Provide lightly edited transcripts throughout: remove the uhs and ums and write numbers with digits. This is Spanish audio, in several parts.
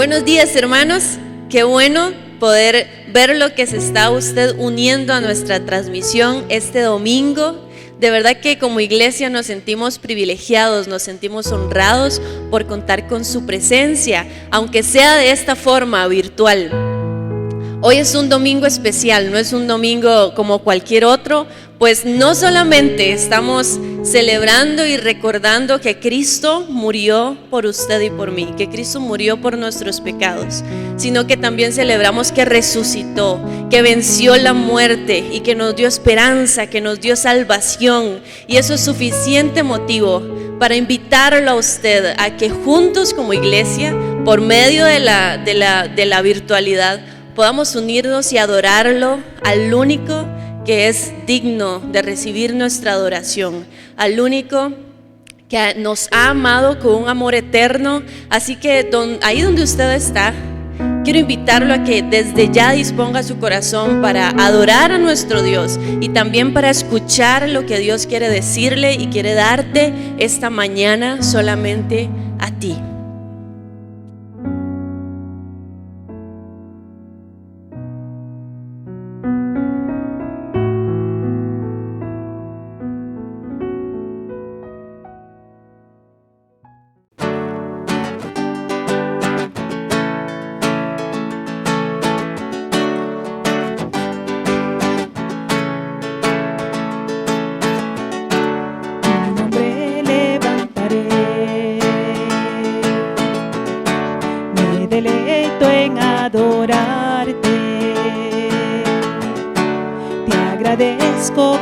Buenos días, hermanos. Qué bueno poder ver lo que se está usted uniendo a nuestra transmisión este domingo. De verdad que como iglesia nos sentimos privilegiados, nos sentimos honrados por contar con su presencia, aunque sea de esta forma virtual. Hoy es un domingo especial, no es un domingo como cualquier otro, pues no solamente estamos celebrando y recordando que Cristo murió por usted y por mí, que Cristo murió por nuestros pecados, sino que también celebramos que resucitó, que venció la muerte y que nos dio esperanza, que nos dio salvación. Y eso es suficiente motivo para invitarlo a usted a que juntos como iglesia, por medio de la virtualidad, podamos unirnos y adorarlo al único que es digno de recibir nuestra adoración, al único que nos ha amado con un amor eterno. Así que ahí donde usted está, quiero invitarlo a que desde ya disponga su corazón para adorar a nuestro Dios y también para escuchar lo que Dios quiere decirle y quiere darte esta mañana solamente a ti.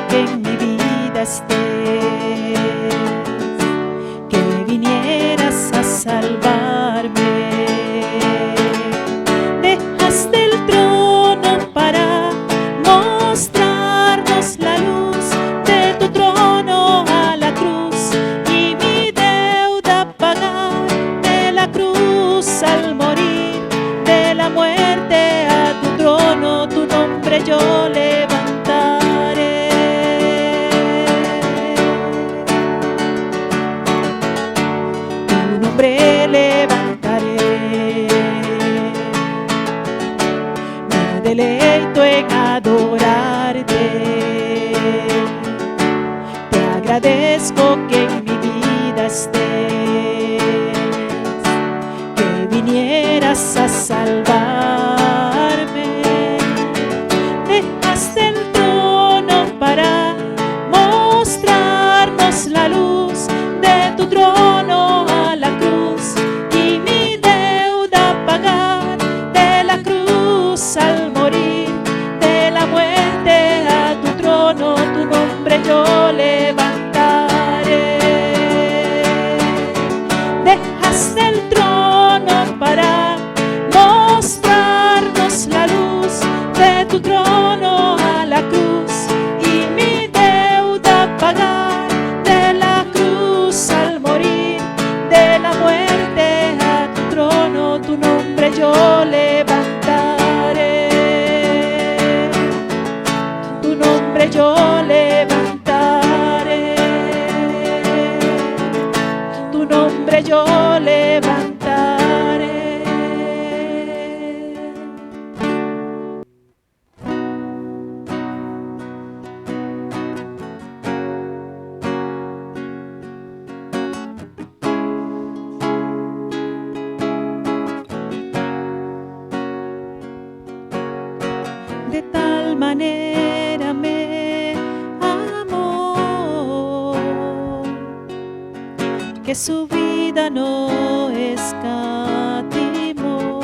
Que en mi vida estés, que vinieras a salvarme. Dejaste el trono para mostrarnos la luz de tu trono a la cruz, y mi deuda pagar de la cruz al morir, de la muerte a tu trono, tu nombre yo levantaré. Deleito en adorarte, te agradezco que en mi vida estés, que vinieras a salvarme. Dejaste el trono para mostrarnos la luz de tu trono a la cruz, y mi deuda pagar de la cruz al morir, de la muerte a tu trono, tu nombre yo levantaré. Dejaste el trono para mostrarnos la luz de tu trono a la cruz, y mi deuda pagar de la cruz al morir, de la muerte a tu trono, tu nombre yo levantaré. Tu nombre yo levantaré, tu nombre yo levantaré. De tal manera me amó que su vida no escatimó,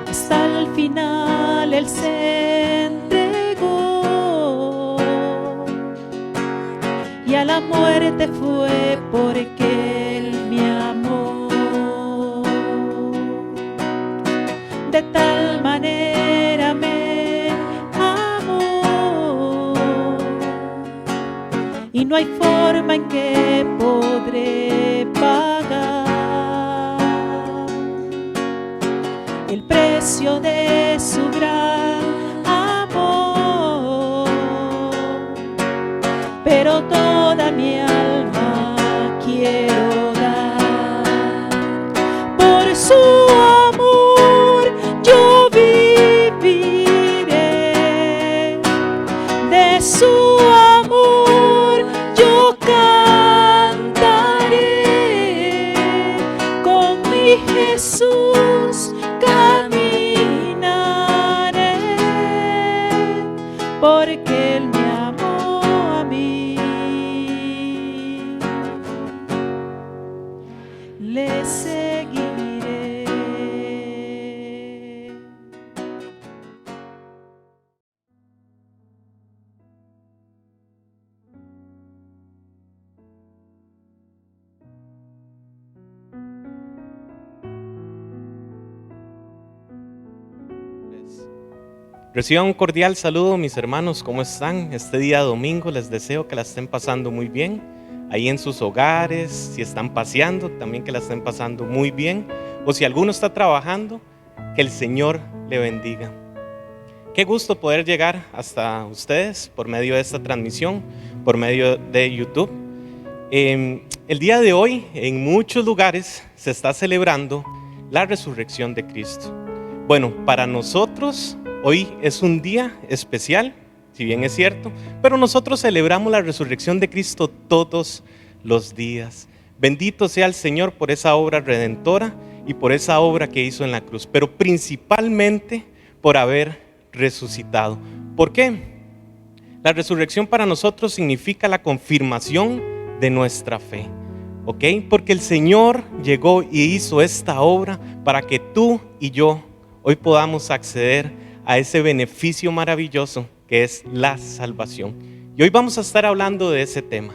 hasta el final él se entregó, y a la muerte fue porque él me amó. De tal manera me amó, y no hay forma en que podré pagar el precio de su gran amor, pero toda mi alma quiero dar. su amor yo viviré, de su amor yo cantaré, con mi Jesús caminaré, porque Él me amó a mí. Le seguiré. Reciban un cordial saludo, mis hermanos, ¿cómo están? Este día domingo les deseo que la estén pasando muy bien, ahí en sus hogares, si están paseando, también que la estén pasando muy bien, o si alguno está trabajando, que el Señor le bendiga. Qué gusto poder llegar hasta ustedes por medio de esta transmisión, por medio de YouTube. El día de hoy, en muchos lugares, se está celebrando la resurrección de Cristo. Bueno, para nosotros hoy es un día especial, si bien es cierto, pero nosotros celebramos la resurrección de Cristo todos los días. Bendito sea el Señor por esa obra redentora y por esa obra que hizo en la cruz, pero principalmente por haber resucitado. ¿Por qué? La resurrección para nosotros significa la confirmación de nuestra fe, ¿ok? Porque el Señor llegó y hizo esta obra para que tú y yo hoy podamos acceder a ese beneficio maravilloso que es la salvación. Y hoy vamos a estar hablando de ese tema.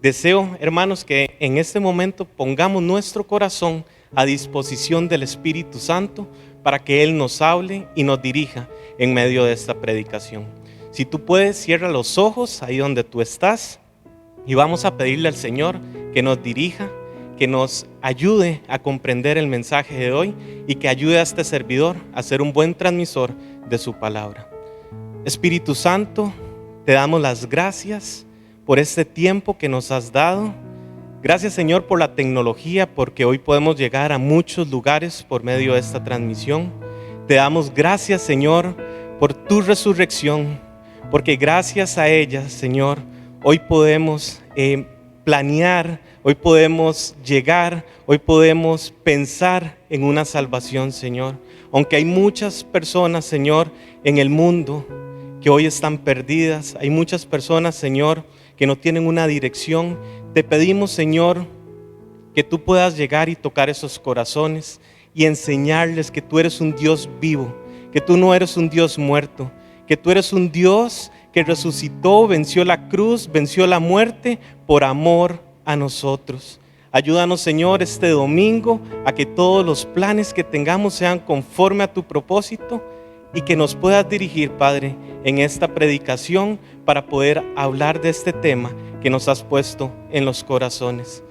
Deseo, hermanos, que en este momento pongamos nuestro corazón a disposición del Espíritu Santo para que Él nos hable y nos dirija en medio de esta predicación. Si tú puedes, cierra los ojos ahí donde tú estás y vamos a pedirle al Señor que nos dirija, que nos ayude a comprender el mensaje de hoy y que ayude a este servidor a ser un buen transmisor de su palabra. Espíritu Santo, te damos las gracias por este tiempo que nos has dado. Gracias, Señor, por la tecnología, porque hoy podemos llegar a muchos lugares por medio de esta transmisión. Te damos gracias, Señor, por tu resurrección, porque gracias a ella, Señor, hoy podemos planear, hoy podemos llegar, hoy podemos pensar en una salvación, Señor. Aunque hay muchas personas, Señor, en el mundo que hoy están perdidas, hay muchas personas, Señor, que no tienen una dirección. Te pedimos, Señor, que tú puedas llegar y tocar esos corazones y enseñarles que tú eres un Dios vivo, que tú no eres un Dios muerto, que tú eres un Dios que resucitó, venció la cruz, venció la muerte por amor a nosotros. Ayúdanos, Señor, este domingo a que todos los planes que tengamos sean conforme a tu propósito y que nos puedas dirigir, Padre, en esta predicación para poder hablar de este tema que nos has puesto en los corazones.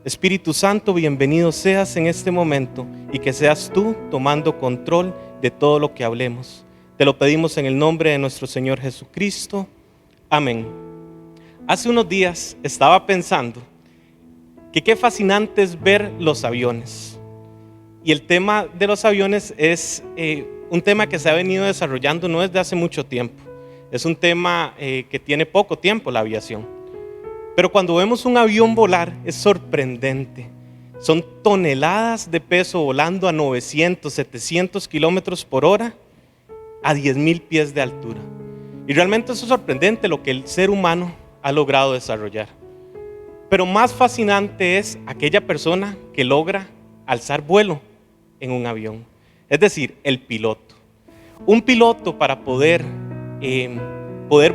Espíritu Santo, bienvenido seas en este momento y que seas tú tomando control de todo lo que hablemos. Te lo pedimos en el nombre de nuestro Señor Jesucristo. Amén. Hace unos días estaba pensando que qué fascinante es ver los aviones. Y el tema de los aviones es un tema que se ha venido desarrollando no desde hace mucho tiempo. Es un tema que tiene poco tiempo, la aviación. Pero cuando vemos un avión volar es sorprendente. Son toneladas de peso volando a 900, 700 kilómetros por hora a 10,000 pies de altura. Y realmente eso es sorprendente lo que el ser humano ha logrado desarrollar. Pero más fascinante es aquella persona que logra alzar vuelo en un avión. Es decir, el piloto. Un piloto para poder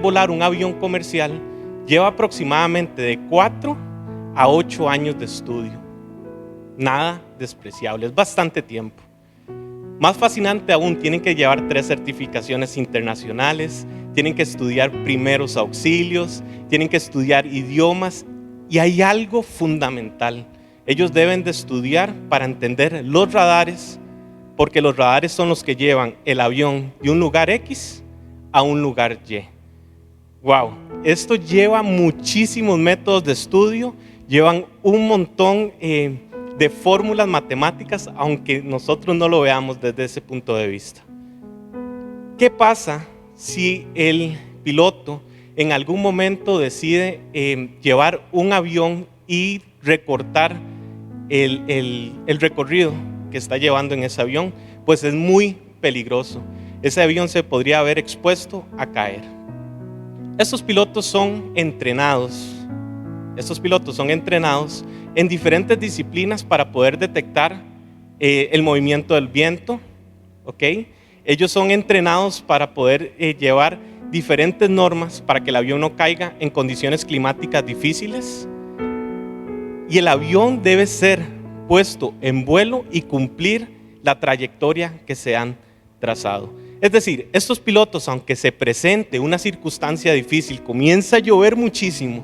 volar un avión comercial lleva aproximadamente de 4 a 8 años de estudio. Nada despreciable, es bastante tiempo. Más fascinante aún, tienen que llevar 3 certificaciones internacionales, tienen que estudiar primeros auxilios, tienen que estudiar idiomas y hay algo fundamental. Ellos deben de estudiar para entender los radares, porque los radares son los que llevan el avión de un lugar X a un lugar Y. Wow, esto lleva muchísimos métodos de estudio, llevan un montón de fórmulas matemáticas, aunque nosotros no lo veamos desde ese punto de vista. ¿Qué pasa si el piloto en algún momento decide llevar un avión y recortar el recorrido que está llevando en ese avión? Pues es muy peligroso. Ese avión se podría haber expuesto a caer. Estos pilotos son entrenados en diferentes disciplinas para poder detectar el movimiento del viento, ¿ok? Ellos son entrenados para poder llevar diferentes normas para que el avión no caiga en condiciones climáticas difíciles. Y el avión debe ser puesto en vuelo y cumplir la trayectoria que se han trazado. Es decir, estos pilotos, aunque se presente una circunstancia difícil, comienza a llover muchísimo,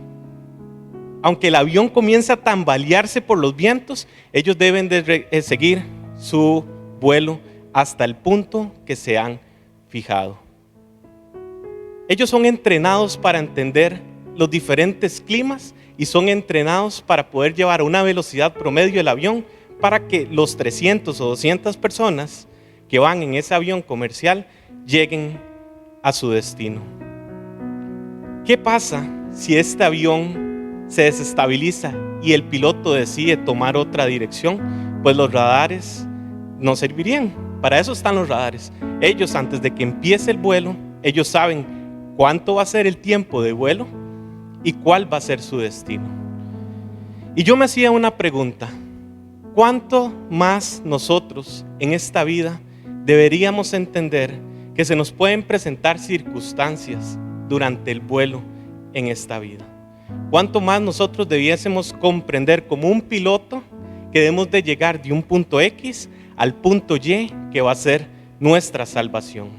aunque el avión comienza a tambalearse por los vientos, ellos deben de seguir su vuelo hasta el punto que se han fijado. Ellos son entrenados para entender los diferentes climas y son entrenados para poder llevar a una velocidad promedio el avión para que los 300 o 200 personas que van en ese avión comercial lleguen a su destino. ¿Qué pasa si este avión se desestabiliza y el piloto decide tomar otra dirección? Pues los radares no servirían. Para eso están los radares. Ellos, antes de que empiece el vuelo, ellos saben cuánto va a ser el tiempo de vuelo y cuál va a ser su destino. Y yo me hacía una pregunta: ¿cuánto más nosotros en esta vida deberíamos entender que se nos pueden presentar circunstancias durante el vuelo en esta vida? ¿Cuánto más nosotros debiésemos comprender como un piloto que debemos de llegar de un punto X al punto Y, que va a ser nuestra salvación?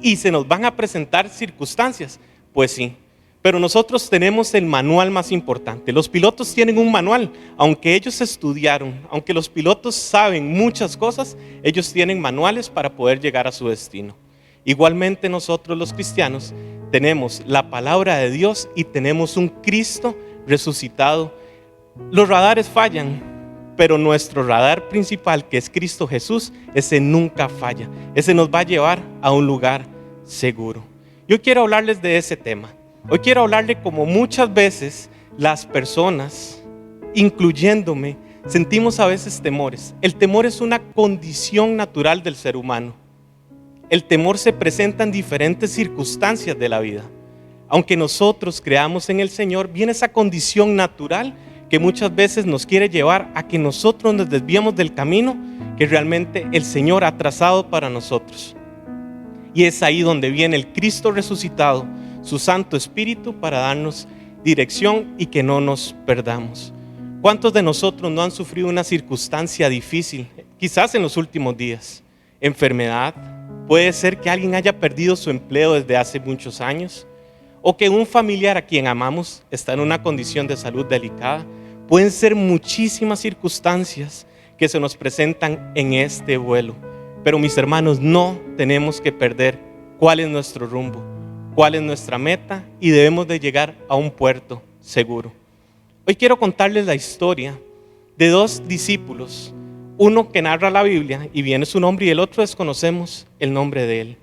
¿Y se nos van a presentar circunstancias? Pues sí, pero nosotros tenemos el manual más importante. Los pilotos tienen un manual, aunque ellos estudiaron, aunque los pilotos saben muchas cosas, ellos tienen manuales para poder llegar a su destino. Igualmente nosotros los cristianos tenemos la palabra de Dios y tenemos un Cristo resucitado. Los radares fallan, pero nuestro radar principal, que es Cristo Jesús, ese nunca falla. Ese nos va a llevar a un lugar seguro. Yo quiero hablarles de ese tema. Hoy quiero hablarles como muchas veces las personas, incluyéndome, sentimos a veces temores. El temor es una condición natural del ser humano. El temor se presenta en diferentes circunstancias de la vida. Aunque nosotros creamos en el Señor, viene esa condición natural que muchas veces nos quiere llevar a que nosotros nos desviemos del camino que realmente el Señor ha trazado para nosotros. Y es ahí donde viene el Cristo resucitado, su Santo Espíritu, para darnos dirección y que no nos perdamos. ¿Cuántos de nosotros no han sufrido una circunstancia difícil, quizás en los últimos días? Enfermedad, puede ser que alguien haya perdido su empleo desde hace muchos años, o que un familiar a quien amamos está en una condición de salud delicada. Pueden ser muchísimas circunstancias que se nos presentan en este vuelo. Pero mis hermanos, no tenemos que perder cuál es nuestro rumbo, cuál es nuestra meta, y debemos de llegar a un puerto seguro. Hoy quiero contarles la historia de dos discípulos, uno que narra la Biblia y viene su nombre, y el otro desconocemos el nombre de él.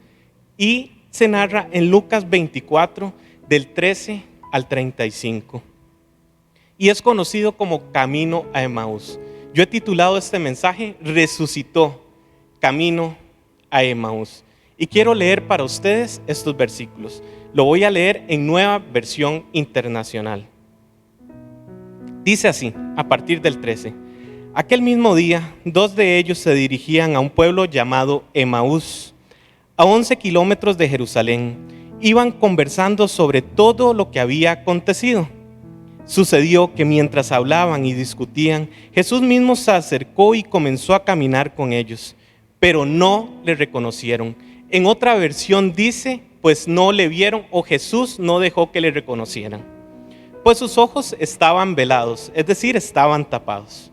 Y se narra en Lucas 24, del 13 al 35. Y es conocido como Camino a Emaús. Yo he titulado este mensaje: Resucitó, Camino a Emaús. Y quiero leer para ustedes estos versículos. Lo voy a leer en Nueva Versión Internacional. Dice así, a partir del 13. Aquel mismo día, dos de ellos se dirigían a un pueblo llamado Emaús, a 11 kilómetros de Jerusalén. Iban conversando sobre todo lo que había acontecido. Sucedió que mientras hablaban y discutían, Jesús mismo se acercó y comenzó a caminar con ellos, pero no le reconocieron. En otra versión dice, pues no le vieron, o Jesús no dejó que le reconocieran, pues sus ojos estaban velados, es decir, estaban tapados.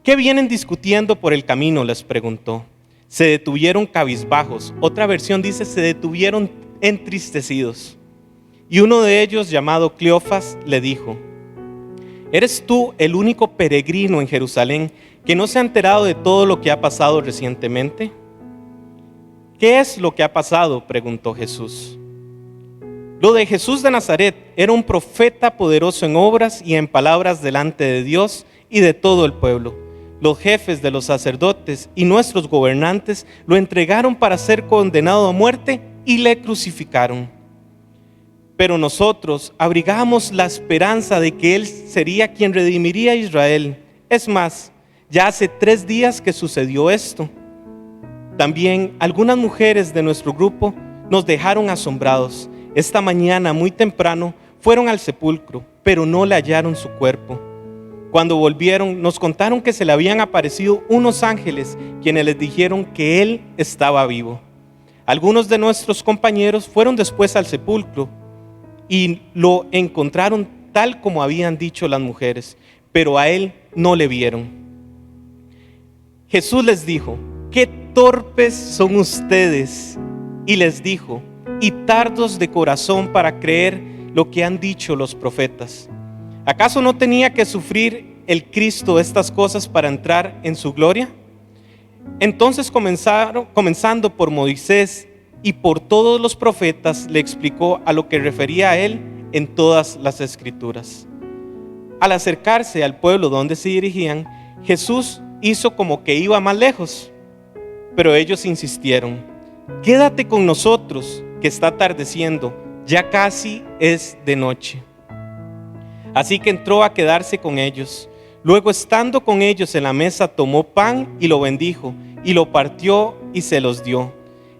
¿Qué vienen discutiendo por el camino?, les preguntó. Se detuvieron cabizbajos. Otra versión dice, se detuvieron entristecidos. Y uno de ellos, llamado Cleofas, le dijo: ¿Eres tú el único peregrino en Jerusalén que no se ha enterado de todo lo que ha pasado recientemente? ¿Qué es lo que ha pasado?, preguntó Jesús. Lo de Jesús de Nazaret era un profeta poderoso en obras y en palabras delante de Dios y de todo el pueblo. Los jefes de los sacerdotes y nuestros gobernantes lo entregaron para ser condenado a muerte y le crucificaron. Pero nosotros abrigamos la esperanza de que Él sería quien redimiría a Israel. Es más, ya hace 3 días que sucedió esto. También algunas mujeres de nuestro grupo nos dejaron asombrados. Esta mañana muy temprano fueron al sepulcro, pero no le hallaron su cuerpo. Cuando volvieron, nos contaron que se le habían aparecido unos ángeles, quienes les dijeron que Él estaba vivo. Algunos de nuestros compañeros fueron después al sepulcro y lo encontraron tal como habían dicho las mujeres, pero a Él no le vieron. Jesús les dijo: «¡Qué torpes son ustedes!» Y les dijo: «Y tardos de corazón para creer lo que han dicho los profetas. ¿Acaso no tenía que sufrir el Cristo estas cosas para entrar en su gloria?». Entonces comenzando por Moisés y por todos los profetas, le explicó a lo que refería a él en todas las escrituras. Al acercarse al pueblo donde se dirigían, Jesús hizo como que iba más lejos, pero ellos insistieron: «Quédate con nosotros, que está atardeciendo, ya casi es de noche». Así que entró a quedarse con ellos. Luego, estando con ellos en la mesa, tomó pan y lo bendijo, y lo partió y se los dio.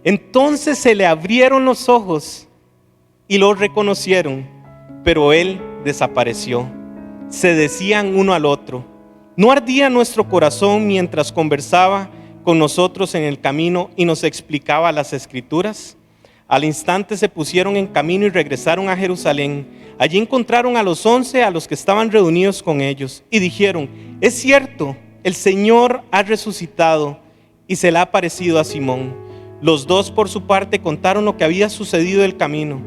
Entonces se le abrieron los ojos y lo reconocieron, pero él desapareció. Se decían uno al otro: ¿no ardía nuestro corazón mientras conversaba con nosotros en el camino y nos explicaba las escrituras? Al instante se pusieron en camino y regresaron a Jerusalén. Allí encontraron a los 11, a los que estaban reunidos con ellos, y dijeron: «Es cierto, el Señor ha resucitado y se le ha aparecido a Simón». Los 2 por su parte contaron lo que había sucedido el camino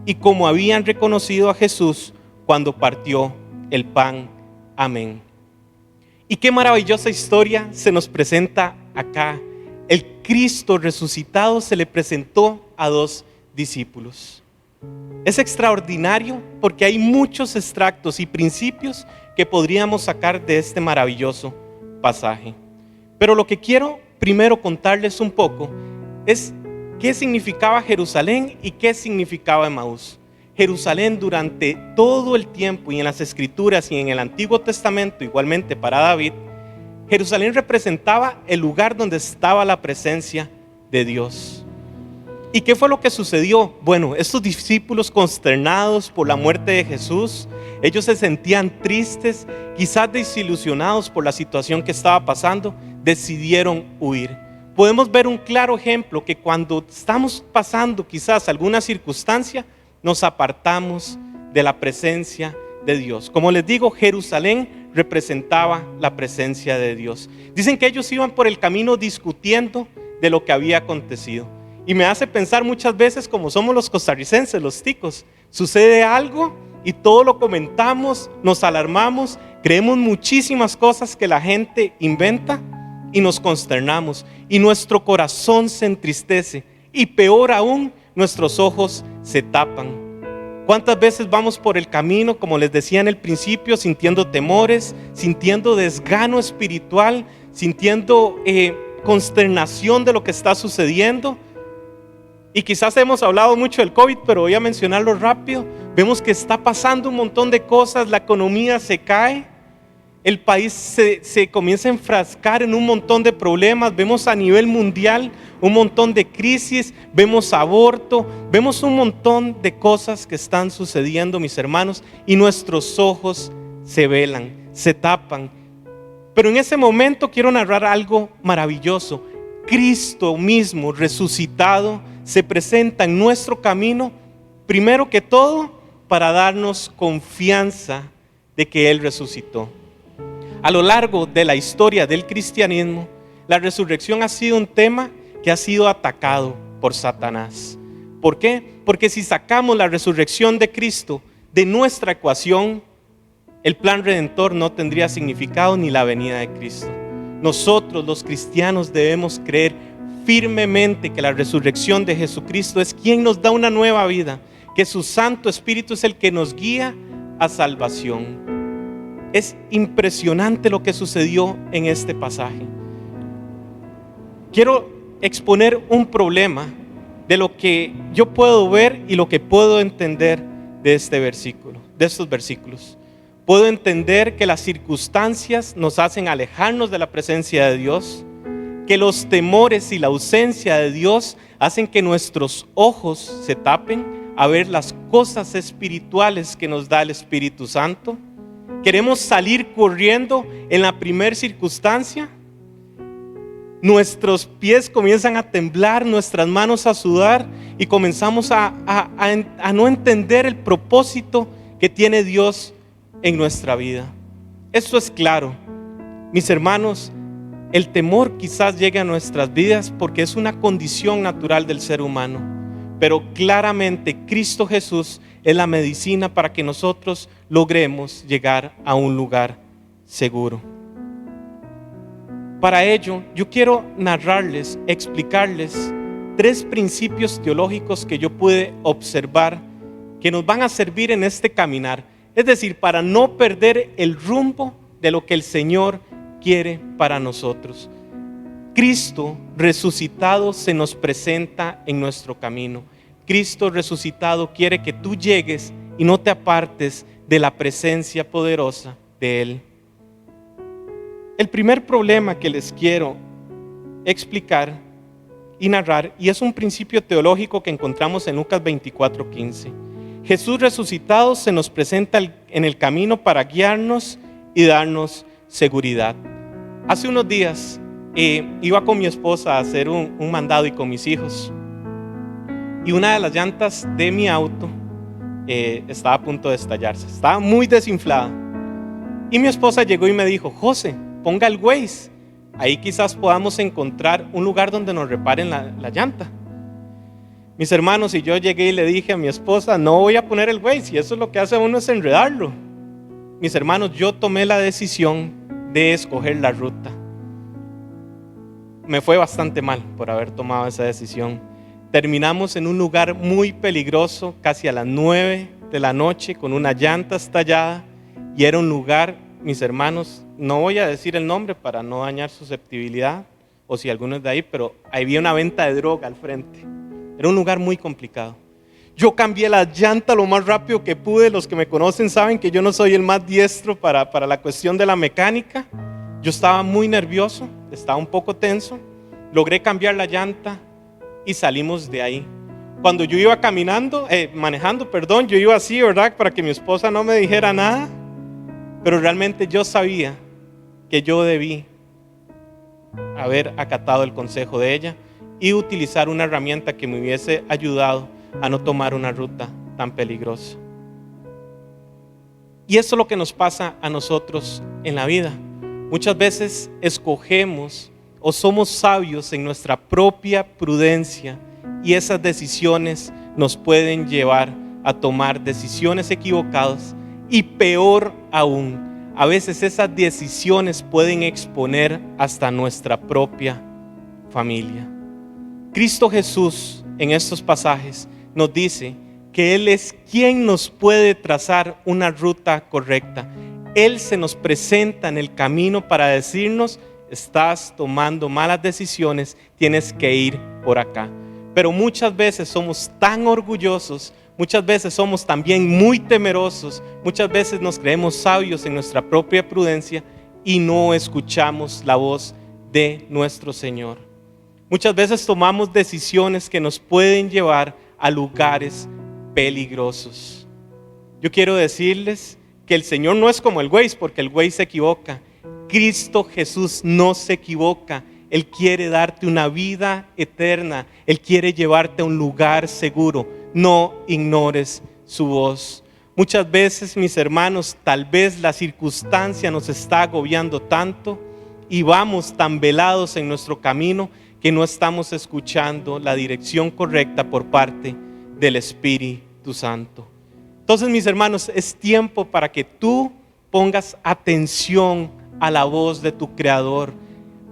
y cómo habían reconocido a Jesús cuando partió el pan. Amén. Y qué maravillosa historia se nos presenta acá. El Cristo resucitado se le presentó a 2 discípulos. Es extraordinario porque hay muchos extractos y principios que podríamos sacar de este maravilloso pasaje. Pero lo que quiero primero contarles un poco es qué significaba Jerusalén y qué significaba Emaús. Jerusalén, durante todo el tiempo y en las Escrituras y en el Antiguo Testamento, igualmente para David, Jerusalén representaba el lugar donde estaba la presencia de Dios. ¿Y qué fue lo que sucedió? Bueno, estos discípulos, consternados por la muerte de Jesús, ellos se sentían tristes, quizás desilusionados por la situación que estaba pasando, decidieron huir. Podemos ver un claro ejemplo que cuando estamos pasando quizás alguna circunstancia, nos apartamos de la presencia de Dios. Como les digo, Jerusalén representaba la presencia de Dios. Dicen que ellos iban por el camino discutiendo de lo que había acontecido. Y me hace pensar muchas veces como somos los costarricenses, los ticos. Sucede algo y todo lo comentamos, nos alarmamos, creemos muchísimas cosas que la gente inventa y nos consternamos. Y nuestro corazón se entristece y peor aún, nuestros ojos se tapan. ¿Cuántas veces vamos por el camino, como les decía en el principio, sintiendo temores, sintiendo desgano espiritual, sintiendo consternación de lo que está sucediendo? Y quizás hemos hablado mucho del COVID, pero voy a mencionarlo rápido. Vemos que está pasando un montón de cosas, la economía se cae, el país se comienza a enfrascar en un montón de problemas, vemos a nivel mundial un montón de crisis, vemos aborto, vemos un montón de cosas que están sucediendo, mis hermanos, y nuestros ojos se velan, se tapan. Pero en ese momento quiero narrar algo maravilloso. Cristo mismo resucitado se presenta en nuestro camino, primero que todo, para darnos confianza de que Él resucitó. A lo largo de la historia del cristianismo, la resurrección ha sido un tema que ha sido atacado por Satanás. ¿Por qué? Porque si sacamos la resurrección de Cristo de nuestra ecuación, el plan redentor no tendría significado ni la venida de Cristo. Nosotros los cristianos debemos creer firmemente que la resurrección de Jesucristo es quien nos da una nueva vida, que su Santo Espíritu es el que nos guía a salvación. Es impresionante lo que sucedió en este pasaje. Quiero exponer un problema de lo que yo puedo ver y lo que puedo entender de este versículo, de estos versículos. Puedo entender que las circunstancias nos hacen alejarnos de la presencia de Dios, que los temores y la ausencia de Dios hacen que nuestros ojos se tapen a ver las cosas espirituales que nos da el Espíritu Santo. Queremos salir corriendo en la primera circunstancia. Nuestros pies comienzan a temblar, nuestras manos a sudar y comenzamos a no entender el propósito que tiene Dios en nuestra vida. Esto es claro. Mis hermanos, el temor quizás llegue a nuestras vidas porque es una condición natural del ser humano, pero claramente Cristo Jesús es la medicina para que nosotros logremos llegar a un lugar seguro. Para ello, yo quiero narrarles, explicarles 3 principios teológicos que yo pude observar que nos van a servir en este caminar. Es decir, para no perder el rumbo de lo que el Señor quiere para nosotros. Cristo resucitado se nos presenta en nuestro camino. Cristo resucitado quiere que tú llegues y no te apartes de la presencia poderosa de Él. El primer problema que les quiero explicar y narrar, y es un principio teológico que encontramos en Lucas 24:15. Jesús resucitado se nos presenta en el camino para guiarnos y darnos seguridad. Hace unos días iba con mi esposa a hacer un mandado y con mis hijos, y una de las llantas de mi auto estaba a punto de estallarse, estaba muy desinflada, y mi esposa llegó y me dijo: José, ponga el Waze, ahí quizás podamos encontrar un lugar donde nos reparen la llanta. Mis hermanos, y yo llegué y le dije a mi esposa: no voy a poner el Waze, y eso es lo que hace a uno, es enredarlo. Mis hermanos, yo tomé la decisión de escoger la ruta. Me fue bastante mal por haber tomado esa decisión. Terminamos en un lugar muy peligroso, casi a las 9 de la noche, con una llanta estallada, y era un lugar, mis hermanos, no voy a decir el nombre para no dañar susceptibilidad, o si alguno es de ahí, pero había una venta de droga al frente. Era un lugar muy complicado. Yo cambié la llanta lo más rápido que pude. Los que me conocen saben que yo no soy el más diestro para la cuestión de la mecánica. Yo estaba muy nervioso, estaba un poco tenso. Logré cambiar la llanta y salimos de ahí. Cuando yo iba manejando, yo iba así, ¿verdad? Para que mi esposa no me dijera nada. Pero realmente yo sabía que yo debí haber acatado el consejo de ella y utilizar una herramienta que me hubiese ayudado a no tomar una ruta tan peligrosa. Y eso es lo que nos pasa a nosotros en la vida. Muchas veces escogemos o somos sabios en nuestra propia prudencia, y esas decisiones nos pueden llevar a tomar decisiones equivocadas, y peor aún, a veces esas decisiones pueden exponer hasta nuestra propia familia. Cristo Jesús en estos pasajes nos dice que Él es quien nos puede trazar una ruta correcta. Él se nos presenta en el camino para decirnos: estás tomando malas decisiones, tienes que ir por acá. Pero muchas veces somos tan orgullosos, muchas veces somos también muy temerosos, muchas veces nos creemos sabios en nuestra propia prudencia y no escuchamos la voz de nuestro Señor. Muchas veces tomamos decisiones que nos pueden llevar a lugares peligrosos. Yo quiero decirles que el Señor no es como el Waze, porque el Waze se equivoca. Cristo Jesús no se equivoca. Él quiere darte una vida eterna. Él quiere llevarte a un lugar seguro. No ignores su voz. Muchas veces, mis hermanos, tal vez la circunstancia nos está agobiando tanto y vamos tan velados en nuestro camino que no estamos escuchando la dirección correcta por parte del Espíritu Santo. Entonces, mis hermanos, es tiempo para que tú pongas atención a la voz de tu Creador.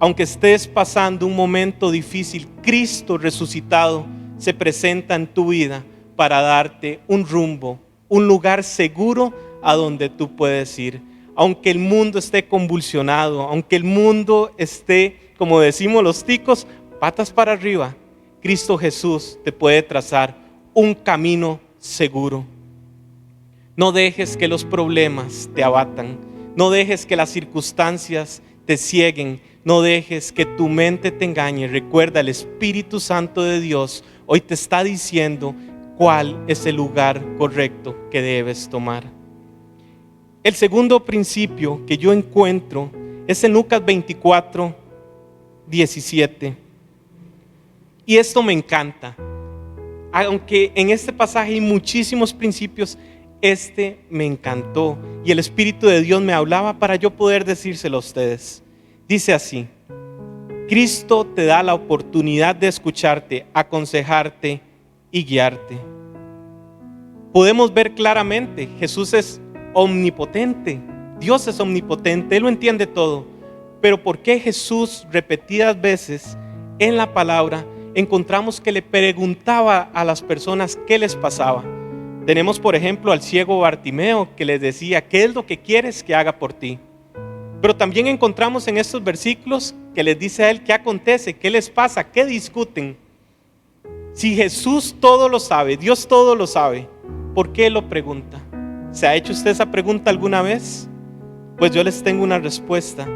Aunque estés pasando un momento difícil, Cristo resucitado se presenta en tu vida para darte un rumbo, un lugar seguro a donde tú puedes ir. Aunque el mundo esté convulsionado, aunque el mundo esté, como decimos los ticos, patas para arriba, Cristo Jesús te puede trazar un camino seguro. No dejes que los problemas te abatan, no dejes que las circunstancias te cieguen, no dejes que tu mente te engañe. Recuerda, el Espíritu Santo de Dios hoy te está diciendo cuál es el lugar correcto que debes tomar. El segundo principio que yo encuentro es en Lucas 24, 17. Y esto me encanta. Aunque en este pasaje hay muchísimos principios, este me encantó. Y el Espíritu de Dios me hablaba para yo poder decírselo a ustedes. Dice así: Cristo te da la oportunidad de escucharte, aconsejarte y guiarte. Podemos ver claramente, Jesús es omnipotente, Dios es omnipotente, Él lo entiende todo. Pero ¿por qué Jesús repetidas veces en la palabra encontramos que le preguntaba a las personas qué les pasaba? Tenemos por ejemplo al ciego Bartimeo que les decía: ¿qué es lo que quieres que haga por ti? Pero también encontramos en estos versículos que les dice a él qué acontece, qué les pasa, qué discuten. Si Jesús todo lo sabe, Dios todo lo sabe, ¿por qué lo pregunta? ¿Se ha hecho usted esa pregunta alguna vez? Pues yo les tengo una respuesta.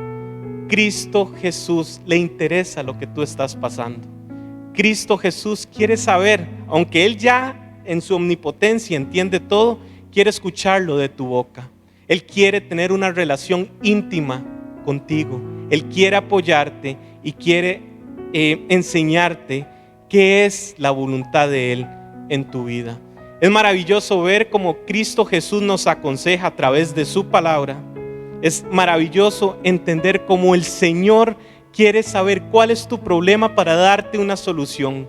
Cristo Jesús le interesa lo que tú estás pasando. Cristo Jesús quiere saber, aunque Él ya en su omnipotencia entiende todo, quiere escucharlo de tu boca. Él quiere tener una relación íntima contigo. Él quiere apoyarte y quiere enseñarte qué es la voluntad de Él en tu vida. Es maravilloso ver cómo Cristo Jesús nos aconseja a través de su palabra. Es maravilloso entender cómo el Señor quiere saber cuál es tu problema para darte una solución.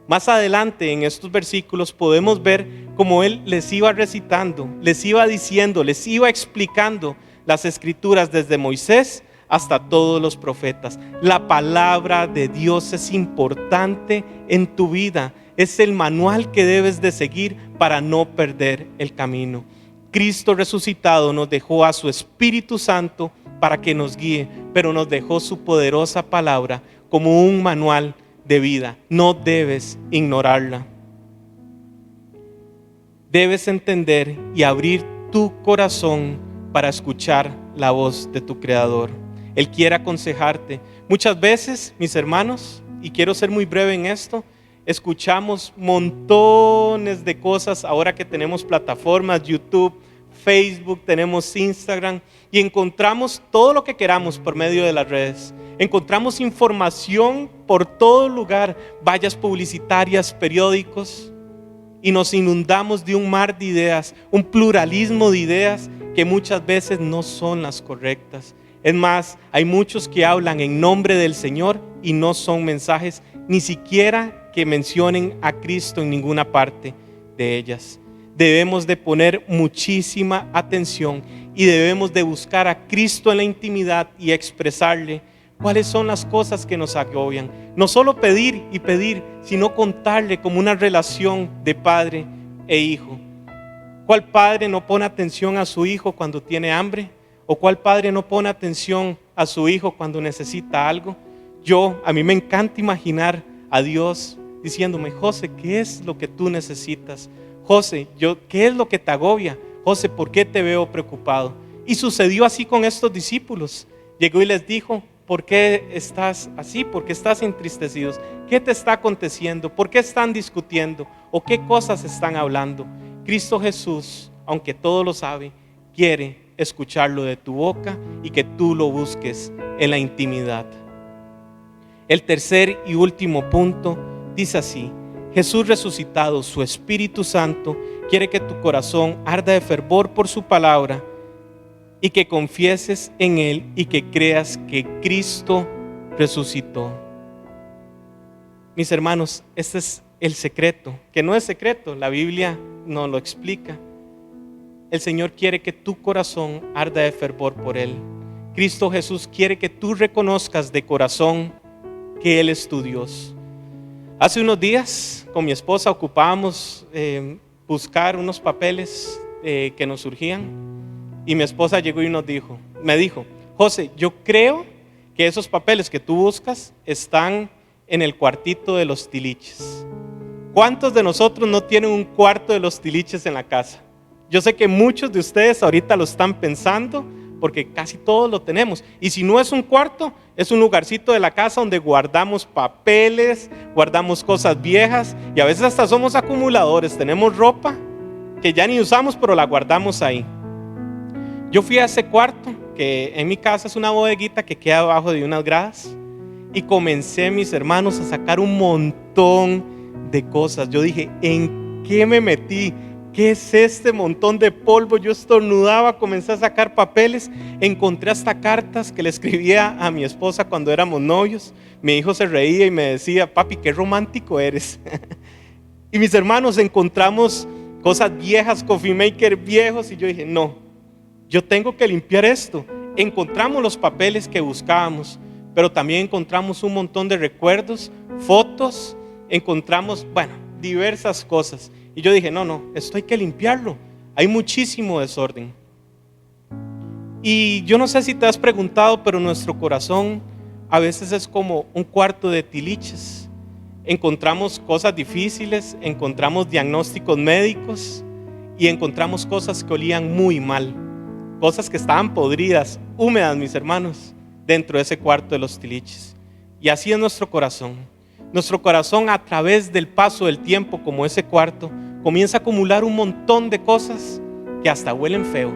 Más adelante en estos versículos podemos ver cómo Él les iba recitando, les iba diciendo, les iba explicando las escrituras desde Moisés hasta todos los profetas. La palabra de Dios es importante en tu vida. Es el manual que debes de seguir para no perder el camino. Cristo resucitado nos dejó a su Espíritu Santo para que nos guíe, pero nos dejó su poderosa palabra como un manual de vida. No debes ignorarla. Debes entender y abrir tu corazón para escuchar la voz de tu Creador. Él quiere aconsejarte. Muchas veces, mis hermanos, y quiero ser muy breve en esto, escuchamos montones de cosas ahora que tenemos plataformas, YouTube, Facebook, tenemos Instagram, y encontramos todo lo que queramos por medio de las redes. Encontramos información por todo lugar, vallas publicitarias, periódicos, y nos inundamos de un mar de ideas, un pluralismo de ideas que muchas veces no son las correctas. Es más, hay muchos que hablan en nombre del Señor y no son mensajes ni siquiera que mencionen a Cristo en ninguna parte de ellas. Debemos de poner muchísima atención y debemos de buscar a Cristo en la intimidad y expresarle cuáles son las cosas que nos agobian. No solo pedir y pedir, sino contarle como una relación de padre e hijo. ¿Cuál padre no pone atención a su hijo cuando tiene hambre? ¿O cuál padre no pone atención a su hijo cuando necesita algo? A mí me encanta imaginar a Dios diciéndome: José, ¿qué es lo que tú necesitas? José, ¿qué es lo que te agobia? José, ¿por qué te veo preocupado? Y sucedió así con estos discípulos. Llegó y les dijo: ¿por qué estás así? ¿Por qué estás entristecidos? ¿Qué te está aconteciendo? ¿Por qué están discutiendo? ¿O qué cosas están hablando? Cristo Jesús, aunque todo lo sabe, quiere escucharlo de tu boca y que tú lo busques en la intimidad. El tercer y último punto dice así: Jesús resucitado, su Espíritu Santo, quiere que tu corazón arda de fervor por su palabra y que confieses en Él y que creas que Cristo resucitó. Mis hermanos, este es el secreto, que no es secreto, la Biblia nos lo explica. el Señor quiere que tu corazón arda de fervor por Él. Cristo Jesús quiere que tú reconozcas de corazón que Él es tu Dios. Hace unos días con mi esposa ocupábamos buscar unos papeles que nos surgían, y mi esposa llegó y me dijo, José, yo creo que esos papeles que tú buscas están en el cuartito de los tiliches. ¿Cuántos de nosotros no tienen un cuarto de los tiliches en la casa? Yo sé que muchos de ustedes ahorita lo están pensando, porque casi todos lo tenemos. Y si no es un cuarto, es un lugarcito de la casa donde guardamos papeles, guardamos cosas viejas, y a veces hasta somos acumuladores. Tenemos ropa que ya ni usamos, pero la guardamos ahí. Yo fui a ese cuarto, que en mi casa es una bodeguita que queda abajo de unas gradas, y comencé, mis hermanos, a sacar un montón de cosas. Yo dije, ¿en qué me metí? ¿Qué es este montón de polvo? Yo estornudaba, comencé a sacar papeles, encontré hasta cartas que le escribía a mi esposa cuando éramos novios. Mi hijo se reía y me decía, papi, qué romántico eres. Y mis hermanos, encontramos cosas viejas, coffee maker viejos, y yo dije, no, yo tengo que limpiar esto. Encontramos los papeles que buscábamos, pero también encontramos un montón de recuerdos, fotos, encontramos, diversas cosas. Y yo dije, no, esto hay que limpiarlo. Hay muchísimo desorden. Y yo no sé si te has preguntado, pero nuestro corazón a veces es como un cuarto de tiliches. Encontramos cosas difíciles, encontramos diagnósticos médicos y encontramos cosas que olían muy mal. Cosas que estaban podridas, húmedas, mis hermanos, dentro de ese cuarto de los tiliches. Y así es nuestro corazón. Nuestro corazón, a través del paso del tiempo, como ese cuarto, comienza a acumular un montón de cosas que hasta huelen feo.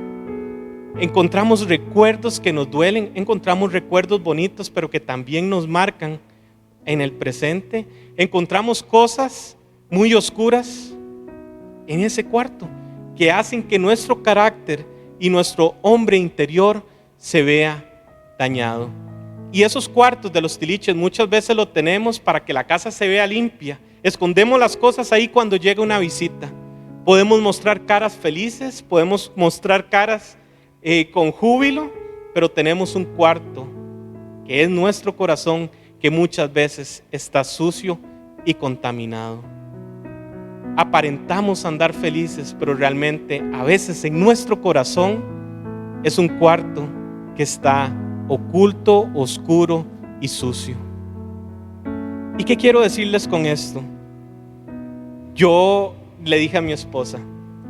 Encontramos recuerdos que nos duelen, encontramos recuerdos bonitos, pero que también nos marcan en el presente. Encontramos cosas muy oscuras en ese cuarto que hacen que nuestro carácter y nuestro hombre interior se vea dañado. Y esos cuartos de los tiliches muchas veces lo tenemos para que la casa se vea limpia. Escondemos las cosas ahí cuando llega una visita. Podemos mostrar caras felices, podemos mostrar caras con júbilo, pero tenemos un cuarto que es nuestro corazón, que muchas veces está sucio y contaminado. Aparentamos andar felices, pero realmente a veces en nuestro corazón es un cuarto que está oculto, oscuro y sucio. ¿Y qué quiero decirles con esto? Yo le dije a mi esposa,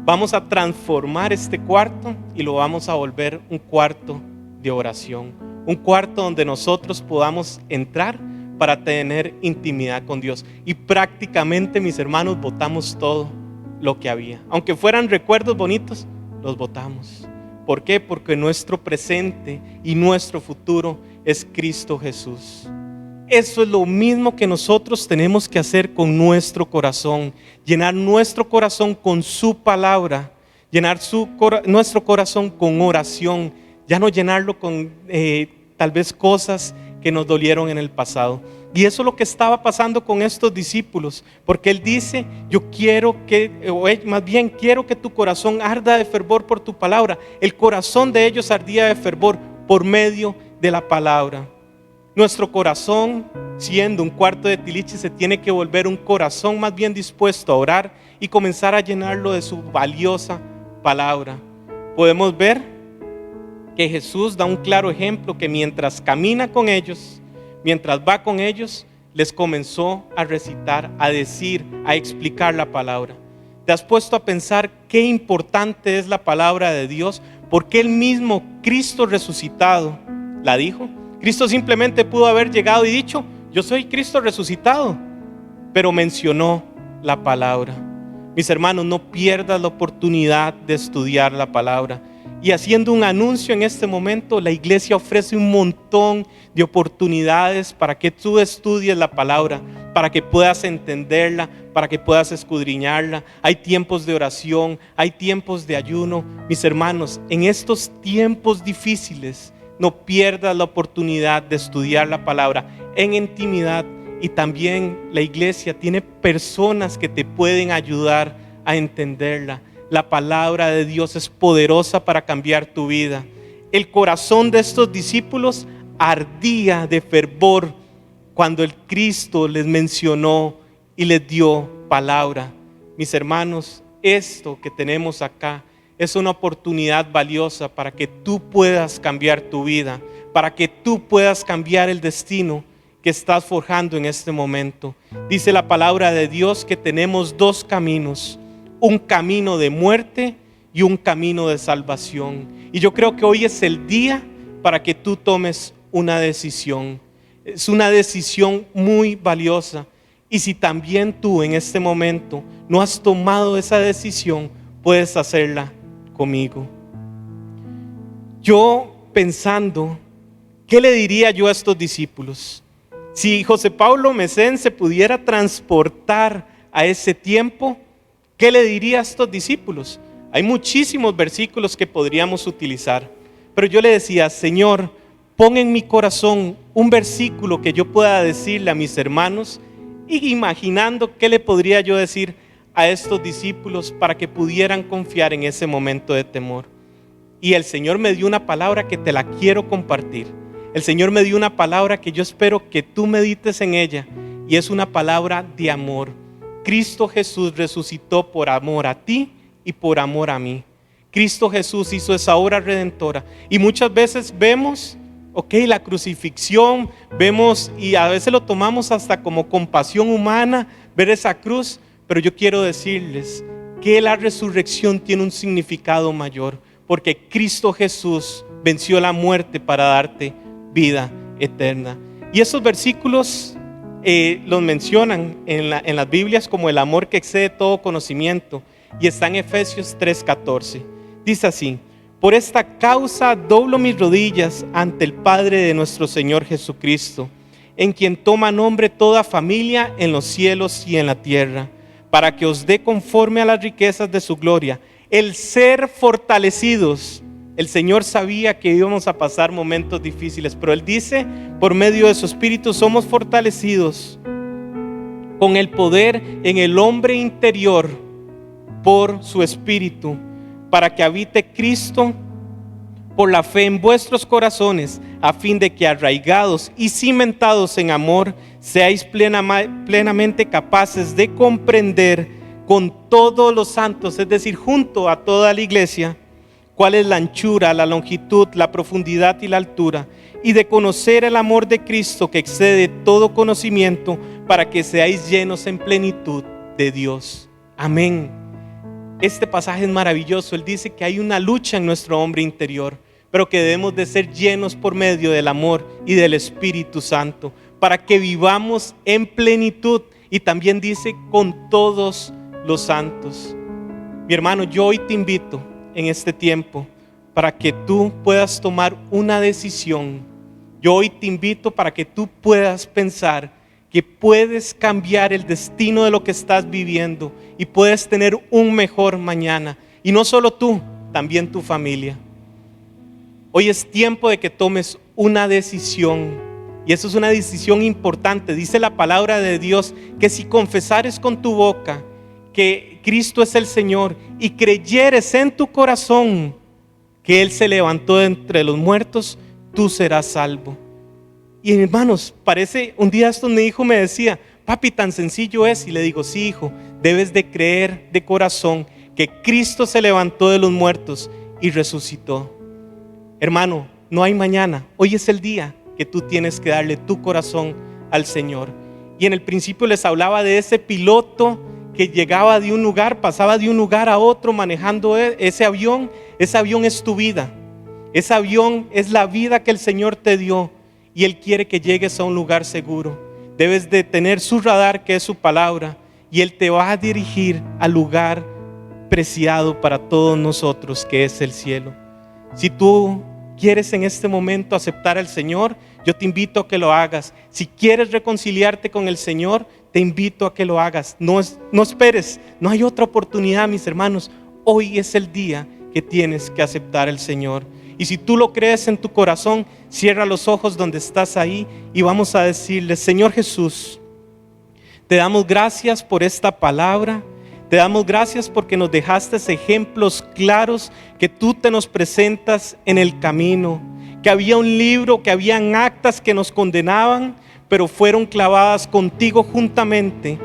vamos a transformar este cuarto y lo vamos a volver un cuarto de oración, un cuarto donde nosotros podamos entrar para tener intimidad con Dios. Y prácticamente, mis hermanos, botamos todo lo que había. Aunque fueran recuerdos bonitos, los botamos. ¿Por qué? Porque nuestro presente y nuestro futuro es Cristo Jesús. Eso es lo mismo que nosotros tenemos que hacer con nuestro corazón. Llenar nuestro corazón con su palabra. Llenar nuestro corazón con oración. Ya no llenarlo con tal vez cosas que nos dolieron en el pasado. Y eso es lo que estaba pasando con estos discípulos, porque Él dice, quiero que tu corazón arda de fervor por tu palabra. El corazón de ellos ardía de fervor por medio de la palabra. Nuestro corazón, siendo un cuarto de tiliches, se tiene que volver un corazón más bien dispuesto a orar y comenzar a llenarlo de su valiosa palabra. Podemos ver que Jesús da un claro ejemplo, que mientras camina con ellos, mientras va con ellos, les comenzó a recitar, a decir, a explicar la palabra. ¿Te has puesto a pensar qué importante es la palabra de Dios? Porque Él mismo, Cristo resucitado, la dijo. Cristo simplemente pudo haber llegado y dicho, yo soy Cristo resucitado, pero mencionó la palabra. Mis hermanos, no pierdas la oportunidad de estudiar la palabra. Y haciendo un anuncio en este momento, la iglesia ofrece un montón de oportunidades para que tú estudies la palabra, para que puedas entenderla, para que puedas escudriñarla. Hay tiempos de oración, hay tiempos de ayuno. Mis hermanos, en estos tiempos difíciles, no pierdas la oportunidad de estudiar la palabra en intimidad. Y también la iglesia tiene personas que te pueden ayudar a entenderla. la palabra de Dios es poderosa para cambiar tu vida. El corazón de estos discípulos ardía de fervor cuando el Cristo les mencionó y les dio palabra. Mis hermanos, esto que tenemos acá es una oportunidad valiosa para que tú puedas cambiar tu vida, para que tú puedas cambiar el destino que estás forjando en este momento. Dice la palabra de Dios que tenemos dos caminos, un camino de muerte y un camino de salvación. Y yo creo que hoy es el día para que tú tomes una decisión. Es una decisión muy valiosa. Y si también tú en este momento no has tomado esa decisión, puedes hacerla conmigo. Yo pensando, ¿qué le diría yo a estos discípulos? Si José Pablo Mesén se pudiera transportar a ese tiempo, ¿qué le diría a estos discípulos? Hay muchísimos versículos que podríamos utilizar, pero yo le decía: Señor, pon en mi corazón un versículo que yo pueda decirle a mis hermanos, y imaginando qué le podría yo decir a estos discípulos para que pudieran confiar en ese momento de temor. Y el Señor me dio una palabra que te la quiero compartir. El Señor me dio una palabra que yo espero que tú medites en ella, y es una palabra de amor. Cristo Jesús resucitó por amor a ti y por amor a mí. Cristo Jesús hizo esa obra redentora, y muchas veces vemos, la crucifixión, vemos y a veces lo tomamos hasta como compasión humana, ver esa cruz, pero yo quiero decirles que la resurrección tiene un significado mayor, porque Cristo Jesús venció la muerte para darte vida eterna. Y esos versículos los mencionan en las Biblias como el amor que excede todo conocimiento, y está en Efesios 3:14. Dice así: por esta causa doblo mis rodillas ante el Padre de nuestro Señor Jesucristo, en quien toma nombre toda familia en los cielos y en la tierra, para que os dé conforme a las riquezas de su gloria el ser fortalecidos. El Señor sabía que íbamos a pasar momentos difíciles, pero Él dice, por medio de su Espíritu somos fortalecidos con el poder en el hombre interior por su Espíritu, para que habite Cristo por la fe en vuestros corazones, a fin de que arraigados y cimentados en amor, seáis plenamente capaces de comprender con todos los santos, es decir, junto a toda la iglesia, cuál es la anchura, la longitud, la profundidad y la altura, y de conocer el amor de Cristo que excede todo conocimiento, para que seáis llenos en plenitud de Dios. Amén. Este pasaje es maravilloso. Él dice que hay una lucha en nuestro hombre interior, pero que debemos de ser llenos por medio del amor y del Espíritu Santo, para que vivamos en plenitud. Y también dice con todos los santos. Mi hermano, yo hoy te invito en este tiempo para que tú puedas tomar una decisión. Yo hoy te invito para que tú puedas pensar que puedes cambiar el destino de lo que estás viviendo y puedes tener un mejor mañana. Y no solo tú, también tu familia. Hoy es tiempo de que tomes una decisión, y eso es una decisión importante. Dice la palabra de Dios que si confesares con tu boca que Cristo es el Señor y creyeres en tu corazón que Él se levantó de entre los muertos, tú serás salvo. Y hermanos, parece, un día esto mi hijo me decía: papi, tan sencillo es. Y le digo: sí, hijo, debes de creer de corazón que Cristo se levantó de los muertos y resucitó. Hermano, no hay mañana. Hoy es el día que tú tienes que darle tu corazón al Señor. Y en el principio les hablaba de ese piloto que llegaba de un lugar, pasaba de un lugar a otro manejando ese avión. Ese avión es tu vida. Ese avión es la vida que el Señor te dio, y Él quiere que llegues a un lugar seguro. Debes de tener su radar, que es su palabra, y Él te va a dirigir al lugar preciado para todos nosotros, que es el cielo. Si tú quieres en este momento aceptar al Señor, yo te invito a que lo hagas. Si quieres reconciliarte con el Señor, te invito a que lo hagas. No esperes, no hay otra oportunidad, mis hermanos. Hoy es el día que tienes que aceptar al Señor. Y si tú lo crees en tu corazón, cierra los ojos donde estás ahí y vamos a decirle: Señor Jesús, te damos gracias por esta palabra. Te damos gracias porque nos dejaste ejemplos claros que tú te nos presentas en el camino, que había un libro, que habían actas que nos condenaban, pero fueron clavadas contigo juntamente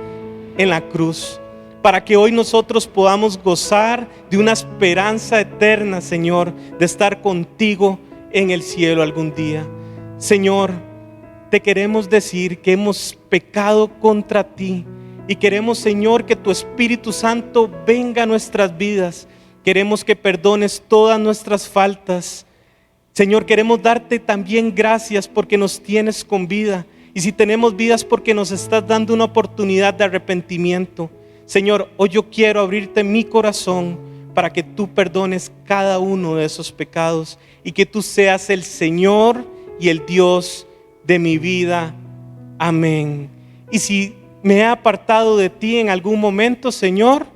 en la cruz, para que hoy nosotros podamos gozar de una esperanza eterna, Señor, de estar contigo en el cielo algún día. Señor, te queremos decir que hemos pecado contra ti y queremos, Señor, que tu Espíritu Santo venga a nuestras vidas. Queremos que perdones todas nuestras faltas. Señor, queremos darte también gracias porque nos tienes con vida. Y si tenemos vidas, porque nos estás dando una oportunidad de arrepentimiento. Señor, hoy yo quiero abrirte mi corazón para que tú perdones cada uno de esos pecados y que tú seas el Señor y el Dios de mi vida. Amén. Y si me he apartado de ti en algún momento, Señor,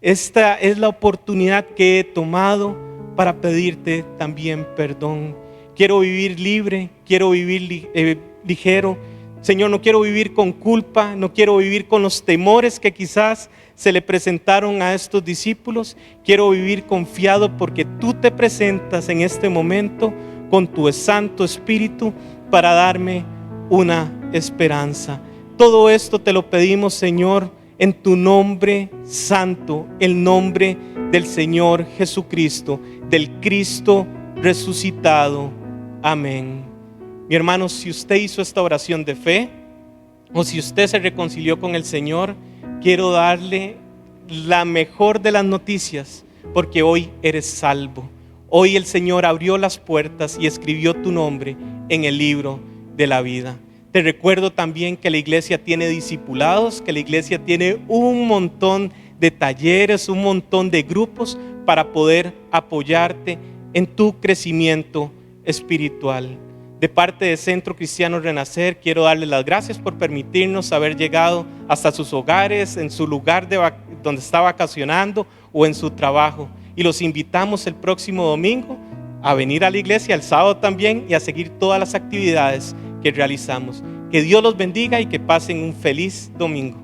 esta es la oportunidad que he tomado para pedirte también perdón. Quiero vivir libre, quiero vivir ligero. Señor, no quiero vivir con culpa, no quiero vivir con los temores que quizás se le presentaron a estos discípulos. Quiero vivir confiado porque tú te presentas en este momento con tu Santo Espíritu para darme una esperanza. Todo esto te lo pedimos, Señor, en tu nombre santo, el nombre del Señor Jesucristo, del Cristo resucitado. Amén. Mi hermano, si usted hizo esta oración de fe o si usted se reconcilió con el Señor, quiero darle la mejor de las noticias, porque hoy eres salvo. Hoy el Señor abrió las puertas y escribió tu nombre en el libro de la vida. Te recuerdo también que la iglesia tiene discipulados, que la iglesia tiene un montón de talleres, un montón de grupos para poder apoyarte en tu crecimiento espiritual. De parte de Centro Cristiano Renacer, quiero darles las gracias por permitirnos haber llegado hasta sus hogares, en su lugar donde está vacacionando o en su trabajo. Y los invitamos el próximo domingo a venir a la iglesia, el sábado también, y a seguir todas las actividades que realizamos. Que Dios los bendiga y que pasen un feliz domingo.